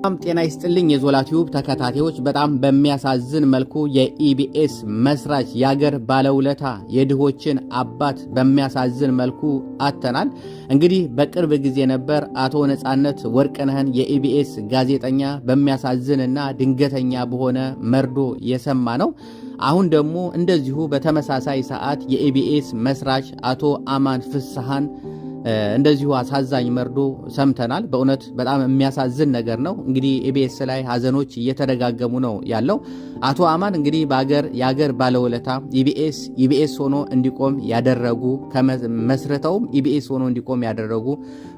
ጤና ይስጥልኝ የዞላ ቲዩብ ተከታታዮች፣ በጣም በሚያሳዝን መልኩ የኢቢኤስ መስራች ያገር ባለውለታ የድሆችን አባት በሚያሳዝን መልኩ አተናል። እንግዲህ በቅርብ ጊዜ ነበር አቶ ነጻነት ወርቅነህን የኢቢኤስ ጋዜጠኛ በሚያሳዝንና ድንገተኛ በሆነ መርዶ የሰማ ነው። አሁን ደግሞ እንደዚሁ በተመሳሳይ ሰዓት የኢቢኤስ መስራች አቶ አማን ፍስሐን እንደዚሁ አሳዛኝ መርዶ ሰምተናል። በእውነት በጣም የሚያሳዝን ነገር ነው። እንግዲህ ኢቢኤስ ላይ ሀዘኖች እየተደጋገሙ ነው ያለው። አቶ አማን እንግዲህ የሀገር ባለውለታ ኢቢኤስ ሆኖ እንዲቆም ያደረጉ መስርተውም ኢቢኤስ ሆኖ እንዲቆም ያደረጉ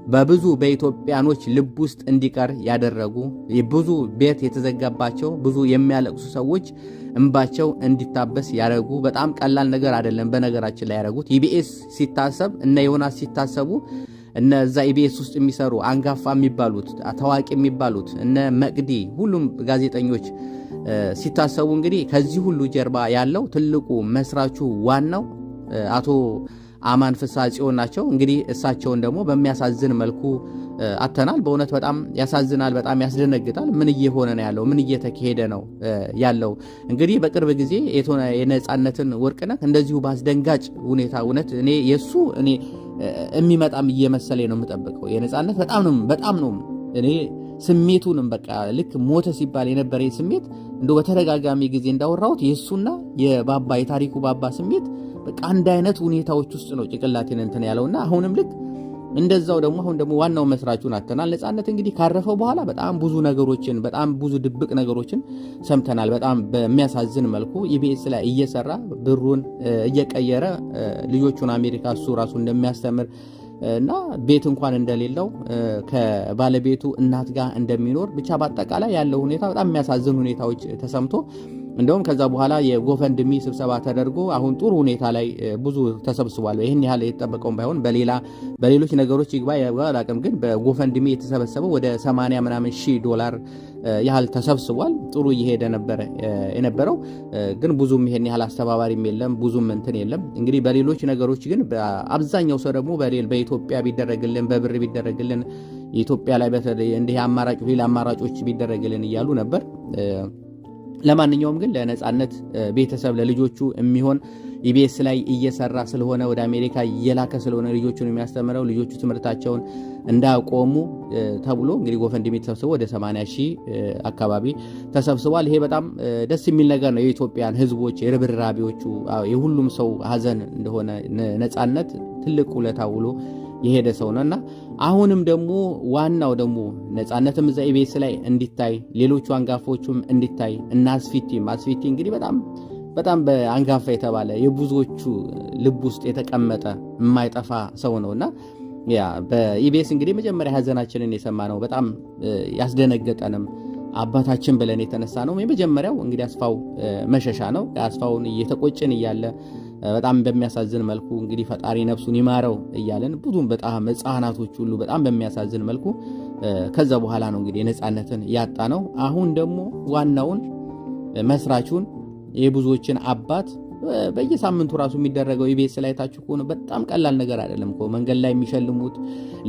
በብዙ በኢትዮጵያኖች ልብ ውስጥ እንዲቀር ያደረጉ ብዙ ቤት የተዘጋባቸው ብዙ የሚያለቅሱ ሰዎች እንባቸው እንዲታበስ ያደረጉ በጣም ቀላል ነገር አይደለም። በነገራችን ላይ ያደረጉት ኢቢኤስ ሲታሰብ እነ ዮናስ ሲታሰቡ እነዛ ኢቢኤስ ውስጥ የሚሰሩ አንጋፋ የሚባሉት ታዋቂ የሚባሉት እነ መቅዲ ሁሉም ጋዜጠኞች ሲታሰቡ እንግዲህ ከዚህ ሁሉ ጀርባ ያለው ትልቁ መስራቹ ዋናው አቶ አማን ፍስሐ ጽዮን ናቸው። እንግዲህ እሳቸውን ደግሞ በሚያሳዝን መልኩ አተናል። በእውነት በጣም ያሳዝናል፣ በጣም ያስደነግጣል። ምን እየሆነ ነው ያለው? ምን እየተካሄደ ነው ያለው? እንግዲህ በቅርብ ጊዜ የነጻነትን ወርቅነህ እንደዚሁ በአስደንጋጭ ሁኔታ እውነት እኔ የሚመጣም እየመሰለኝ ነው የምጠብቀው። የነጻነት በጣም ነው እኔ ስሜቱንም በቃ ልክ ሞተ ሲባል የነበረ ስሜት እንደው በተደጋጋሚ ጊዜ እንዳወራሁት የሱና የታሪኩ ባባ ስሜት በቃ አንድ አይነት ሁኔታዎች ውስጥ ነው ጭቅላቴን እንትን ያለውና አሁንም ልክ እንደዛው ደግሞ አሁን ደግሞ ዋናው መስራቹን አተናል። ነጻነት እንግዲህ ካረፈው በኋላ በጣም ብዙ ነገሮችን በጣም ብዙ ድብቅ ነገሮችን ሰምተናል። በጣም በሚያሳዝን መልኩ ኢቢኤስ ላይ እየሰራ ብሩን እየቀየረ ልጆቹን አሜሪካ እሱ ራሱ እንደሚያስተምር እና ቤት እንኳን እንደሌለው ከባለቤቱ እናት ጋር እንደሚኖር ብቻ በአጠቃላይ ያለው ሁኔታ በጣም የሚያሳዝን ሁኔታዎች ተሰምቶ እንደውም ከዛ በኋላ የጎፈንድሚ ስብሰባ ተደርጎ አሁን ጥሩ ሁኔታ ላይ ብዙ ተሰብስቧል። ይሄን ያህል የተጠበቀውን ባይሆን በሌሎች ነገሮች ይግባ ያላቅም ግን በጎፈንድሚ የተሰበሰበው ወደ 80 ምናምን ሺህ ዶላር ያህል ተሰብስቧል። ጥሩ እየሄደ ነበር የነበረው ግን ብዙም ይሄን ያህል አስተባባሪም የለም ብዙም እንትን የለም። እንግዲህ በሌሎች ነገሮች ግን አብዛኛው ሰው ደግሞ በኢትዮጵያ ቢደረግልን በብር ቢደረግልን ኢትዮጵያ ላይ በተለይ እንዲህ አማራጮች ቢደረግልን እያሉ ነበር። ለማንኛውም ግን ለነጻነት ቤተሰብ ለልጆቹ የሚሆን ኢቢኤስ ላይ እየሰራ ስለሆነ ወደ አሜሪካ እየላከ ስለሆነ ልጆቹን የሚያስተምረው ልጆቹ ትምህርታቸውን እንዳያቆሙ ተብሎ እንግዲህ ጎፈንድሚ ተሰብስቦ ወደ 80 ሺህ አካባቢ ተሰብስቧል። ይሄ በጣም ደስ የሚል ነገር ነው። የኢትዮጵያን ሕዝቦች የርብራቢዎቹ የሁሉም ሰው ሀዘን እንደሆነ ነጻነት ትልቅ ውለታ ውሎ የሄደ ሰው ነውና አሁንም ደግሞ ዋናው ደግሞ ነጻነትም እዛ ኢቢኤስ ላይ እንዲታይ ሌሎቹ አንጋፎቹም እንዲታይ እና አስፊቲ እንግዲህ በጣም በአንጋፋ የተባለ የብዙዎቹ ልብ ውስጥ የተቀመጠ የማይጠፋ ሰው ነውና ያ በኢቢኤስ እንግዲህ መጀመሪያ ሀዘናችንን የሰማነው በጣም ያስደነገጠንም አባታችን ብለን የተነሳ ነው። የመጀመሪያው እንግዲህ አስፋው መሸሻ ነው። አስፋውን እየተቆጭን እያለ በጣም በሚያሳዝን መልኩ እንግዲህ ፈጣሪ ነፍሱን ይማረው እያለን ብዙም በጣም ህፃናቶች ሁሉ በጣም በሚያሳዝን መልኩ ከዛ በኋላ ነው እንግዲህ ነጻነትን ያጣ ነው። አሁን ደግሞ ዋናውን መስራቹን የብዙዎችን አባት በየሳምንቱ ራሱ የሚደረገው ኢቢኤስ ላይ ታችሁ ከሆነ በጣም ቀላል ነገር አይደለም እኮ መንገድ ላይ የሚሸልሙት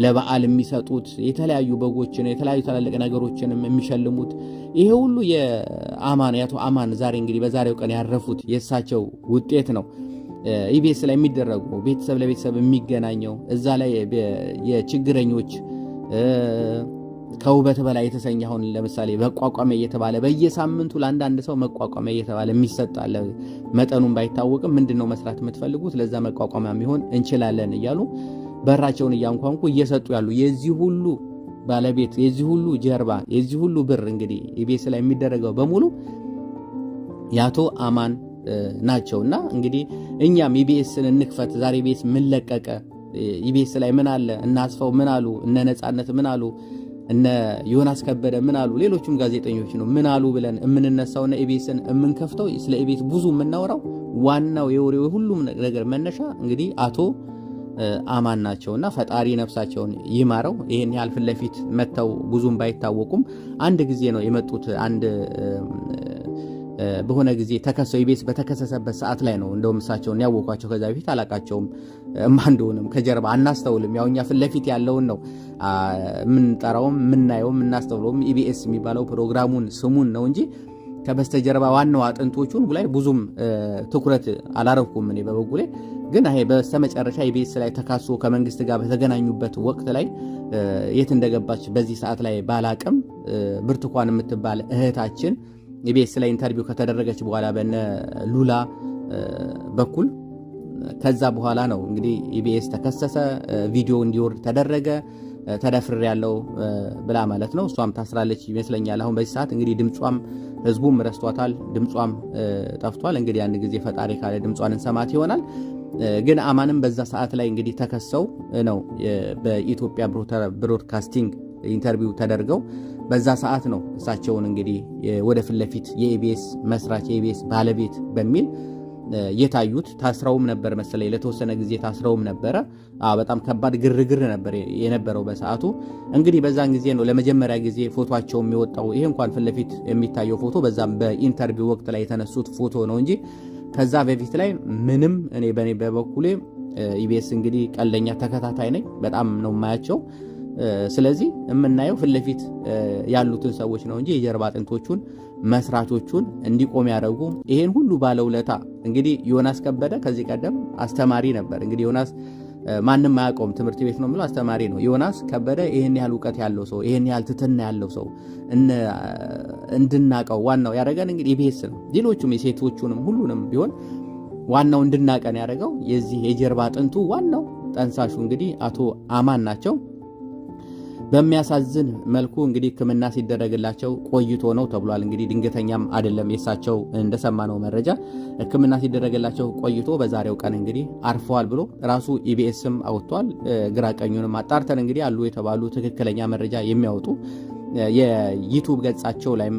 ለበዓል የሚሰጡት የተለያዩ በጎችን የተለያዩ ታላላቅ ነገሮችንም የሚሸልሙት ይሄ ሁሉ የአቶ አማን ዛሬ እንግዲህ በዛሬው ቀን ያረፉት የእሳቸው ውጤት ነው። ኢቢኤስ ላይ የሚደረገው ቤተሰብ ለቤተሰብ የሚገናኘው እዛ ላይ የችግረኞች ከውበት በላይ የተሰኘ አሁን ለምሳሌ መቋቋሚያ እየተባለ በየሳምንቱ ለአንዳንድ ሰው መቋቋሚያ እየተባለ የሚሰጣል። መጠኑን ባይታወቅም ምንድነው መስራት የምትፈልጉት ለዛ መቋቋሚያ የሚሆን እንችላለን እያሉ በራቸውን እያንኳንኩ እየሰጡ ያሉ የዚህ ሁሉ ባለቤት የዚህ ሁሉ ጀርባ የዚህ ሁሉ ብር እንግዲህ ኢቢኤስ ላይ የሚደረገው በሙሉ ያቶ አማን ናቸውና እንግዲህ እኛም ኢቢኤስን እንክፈት። ዛሬ ኢቢኤስ ምን ለቀቀ? ኢቢኤስ ላይ ምን አለ? እነ አስፋው ምን አሉ? እነ ነጻነት ምን አሉ? እነ ዮናስ ከበደ ምን አሉ? ሌሎችም ጋዜጠኞች ነው ምን አሉ ብለን የምንነሳውና ኢቢኤስን የምንከፍተው ስለ ኢቢኤስ ብዙ የምናወራው ዋናው የወሬው ሁሉም ነገር መነሻ እንግዲህ አቶ አማን ናቸውና ፈጣሪ ነፍሳቸውን ይማረው። ይሄን ያህል ፊት ለፊት መተው ብዙም ባይታወቁም አንድ ጊዜ ነው የመጡት። አንድ በሆነ ጊዜ ተከሰው ኢቢኤስ በተከሰሰበት ሰዓት ላይ ነው እንደውም እሳቸውን ያወቋቸው። ከዛ በፊት አላቃቸውም እንደሆነም ከጀርባ አናስተውልም። ያው እኛ ፊት ለፊት ያለውን ነው የምንጠራውም የምናየውም እናስተውለውም ኢቢኤስ የሚባለው ፕሮግራሙን ስሙን ነው እንጂ ከበስተጀርባ ዋናው አጥንቶቹን ላይ ብዙም ትኩረት አላረኩም እኔ በበኩሌ። ግን ይሄ በስተመጨረሻ ኢቢኤስ ላይ ተካሶ ከመንግስት ጋር በተገናኙበት ወቅት ላይ የት እንደገባች በዚህ ሰዓት ላይ ባላቅም ብርቱካን የምትባል እህታችን ኢቢኤስ ላይ ኢንተርቪው ከተደረገች በኋላ በነ ሉላ በኩል ከዛ በኋላ ነው እንግዲህ ኢቢኤስ ተከሰሰ፣ ቪዲዮ እንዲወርድ ተደረገ፣ ተደፍር ያለው ብላ ማለት ነው። እሷም ታስራለች ይመስለኛል። አሁን በዚህ ሰዓት እንግዲህ ድምጿም ህዝቡም ረስቷታል፣ ድምጿም ጠፍቷል። እንግዲህ ያን ጊዜ ፈጣሪ ካለ ድምጿን እንሰማት ይሆናል። ግን አማንም በዛ ሰዓት ላይ እንግዲህ ተከሰው ነው በኢትዮጵያ ብሮድካስቲንግ ኢንተርቪው ተደርገው በዛ ሰዓት ነው እሳቸውን እንግዲህ ወደ ፊት ለፊት የኢቢኤስ መስራች የኢቢኤስ ባለቤት በሚል የታዩት። ታስረውም ነበር መሰለኝ ለተወሰነ ጊዜ ታስረውም ነበረ። በጣም ከባድ ግርግር ነበር የነበረው በሰዓቱ። እንግዲህ በዛን ጊዜ ነው ለመጀመሪያ ጊዜ ፎቶቸው የሚወጣው። ይሄ እንኳን ፊት ለፊት የሚታየው ፎቶ በዛም በኢንተርቪው ወቅት ላይ የተነሱት ፎቶ ነው እንጂ ከዛ በፊት ላይ ምንም እኔ በበኩሌ ኢቢኤስ እንግዲህ ቀልደኛ ተከታታይ ነኝ፣ በጣም ነው የማያቸው። ስለዚህ የምናየው ፊት ለፊት ያሉትን ሰዎች ነው እንጂ የጀርባ አጥንቶቹን መስራቾቹን እንዲቆም ያደረጉ ይሄን ሁሉ ባለውለታ እንግዲህ ዮናስ ከበደ ከዚህ ቀደም አስተማሪ ነበር። እንግዲህ ዮናስ ማንም አያውቀውም፣ ትምህርት ቤት ነው የሚለው አስተማሪ ነው። ዮናስ ከበደ ይሄን ያህል እውቀት ያለው ሰው፣ ይሄን ያህል ትትና ያለው ሰው እንድናቀው ዋናው ያደረገን እንግዲህ ኢቢኤስ ነው። ሌሎቹም የሴቶቹንም ሁሉንም ቢሆን ዋናው እንድናቀን ያደረገው የዚህ የጀርባ አጥንቱ ዋናው ጠንሳሹ እንግዲህ አቶ አማን ናቸው። በሚያሳዝን መልኩ እንግዲህ ሕክምና ሲደረግላቸው ቆይቶ ነው ተብሏል። እንግዲህ ድንገተኛም አይደለም የሳቸው እንደሰማነው መረጃ ሕክምና ሲደረግላቸው ቆይቶ በዛሬው ቀን እንግዲህ አርፈዋል ብሎ ራሱ ኢቢኤስም አውጥቷል። ግራ ቀኙንም አጣርተን እንግዲህ አሉ የተባሉ ትክክለኛ መረጃ የሚያወጡ የዩቲዩብ ገጻቸው ላይ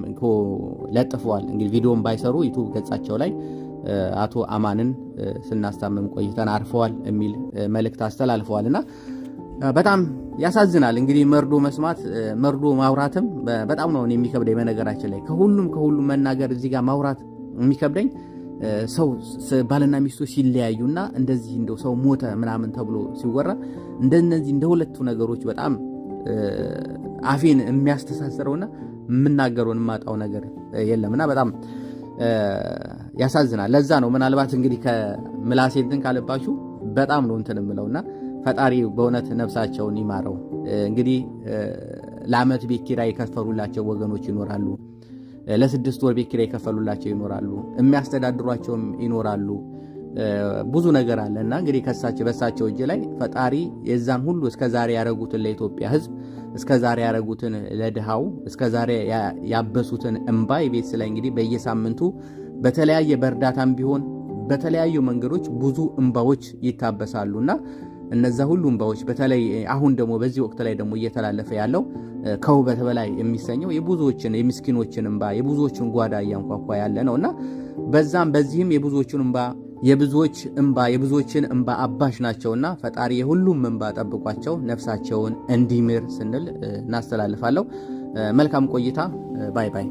ለጥፈዋል። እንግዲህ ቪዲዮም ባይሰሩ ዩቲዩብ ገጻቸው ላይ አቶ አማንን ስናስታምም ቆይተን አርፈዋል የሚል መልእክት አስተላልፈዋልና በጣም ያሳዝናል። እንግዲህ መርዶ መስማት መርዶ ማውራትም በጣም ነው የሚከብደኝ። በነገራችን ላይ ከሁሉም መናገር እዚህ ጋር ማውራት የሚከብደኝ ሰው ባልና ሚስቱ ሲለያዩና እንደዚህ እንደው ሰው ሞተ ምናምን ተብሎ ሲወራ እንደነዚህ እንደ ሁለቱ ነገሮች በጣም አፌን የሚያስተሳስረውና የምናገረውን የማጣው ነገር የለምና በጣም ያሳዝናል። ለዛ ነው ምናልባት እንግዲህ ከምላሴ እንትን ካለባችሁ በጣም ነው እንትን የምለውና ፈጣሪ በእውነት ነፍሳቸውን ይማረው። እንግዲህ ለዓመት ቤት ኪራይ የከፈሉላቸው ወገኖች ይኖራሉ፣ ለ6 ወር ቤት ኪራይ የከፈሉላቸው ይኖራሉ፣ የሚያስተዳድሯቸውም ይኖራሉ። ብዙ ነገር አለና እንግዲህ በሳቸው እጅ ላይ ፈጣሪ የዛን ሁሉ እስከዛሬ ያረጉትን ለኢትዮጵያ ሕዝብ እስከዛሬ ያረጉትን ለድሃው እስከዛሬ ያበሱትን እንባ ኢቢኤስ ላይ እንግዲህ በየሳምንቱ በተለያየ በእርዳታም ቢሆን በተለያዩ መንገዶች ብዙ እንባዎች ይታበሳሉና እነዛ ሁሉ እንባዎች በተለይ አሁን ደግሞ በዚህ ወቅት ላይ ደግሞ እየተላለፈ ያለው ከውበት በላይ የሚሰኘው የብዙዎችን የምስኪኖችን እንባ የብዙዎችን ጓዳ እያንኳኳ ያለ ነውና በዚህም የብዙዎችን እንባ አባሽ ናቸውና ፈጣሪ የሁሉም እንባ ጠብቋቸው ነፍሳቸውን እንዲምር ስንል እናስተላልፋለሁ። መልካም ቆይታ። ባይ ባይ።